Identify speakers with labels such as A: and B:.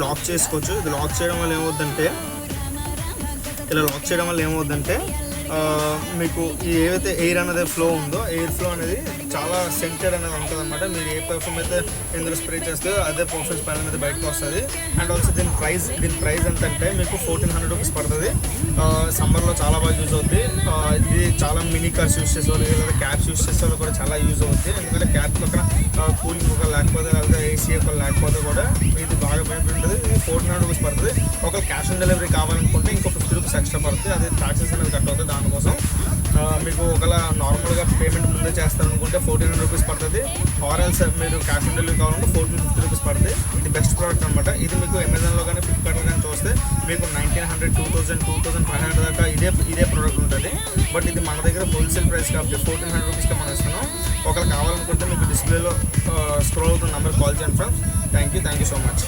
A: Lock చేసుకోవచ్చు. ఇది lock చేయడం వల్ల ఏమవుద్దంటే, ఇలా లాక్ చేయడం వల్ల ఏమవుద్దంటే మీకు ఈ ఏవైతే ఎయిర్ అనేది ఫ్లో ఉందో, ఎయిర్ ఫ్లో అనేది చాలా సెంటెడ్ అనేది ఉంటుంది అనమాట. మీరు ఏ పర్ఫ్యూమ్ అయితే ఇందులో స్ప్రే చేస్తే అదే పర్ఫ్యూమ్ స్మెల్ అనేది బయటకు వస్తుంది. అండ్ ఆల్సో దీని ప్రైస్ ఎంతంటే మీకు 1400 రూపీస్ పడుతుంది. సమ్మర్లో చాలా బాగా యూజ్ అవుతుంది. ఇది చాలా మినీ కార్స్ యూజ్ చేసే వాళ్ళు, లేదా క్యాబ్స్ యూజ్ చేసే వాళ్ళు కూడా చాలా యూజ్ అవుతుంది. ఎందుకంటే క్యాబ్ పక్కన కూలింగ్ ఒక లేకపోతే, లేదా ఏసీ ఒక లేకపోతే కూడా ఇది బాగా బెనిఫిట్ ఉంటుంది. ఇది 1400 రూపీస్ పడుతుంది. ఒక క్యాష్ ఆన్ డెలివరీ కావాలనుకుంటే ఇంకో 50 రూపీస్ ఎక్స్ట్రా పడుతుంది. అదే ట్యాక్సెస్ అనేది కట్ అవుతుంది. దానికోసం మీకు ఒకవేళ నార్మల్గా పేమెంట్ ముందే చేస్తారనుకుంటే 1400 రూపీస్ పడుతుంది. ఆర్ఎల్స్ మీరు క్యాష్ ఆన్ డెలివరీ కావాలంటే 1450 రూపీస్ పడుతుంది. ఇది బెస్ట్ ప్రోడక్ట్ అనమాట. ఇది మీకు అమెజాన్లో కానీ, ఫ్లిప్కార్ట్లో కానీ చూస్తే మీకు 1900, 2000, 2500 దాకా ఇదే ప్రోడక్ట్ ఉంటుంది. బట్ ఇది మన దగ్గర హోల్సేల్ ప్రైస్ కాబట్టి 1400 రూపీస్కి మనం ఇస్తున్నాం. ఒకవేళ కావాలనుకుంటే మీకు డిస్ప్లేలో స్క్రోల్ అవుతున్న నెంబర్ కాల్ చేయండి friends. Thank you so much.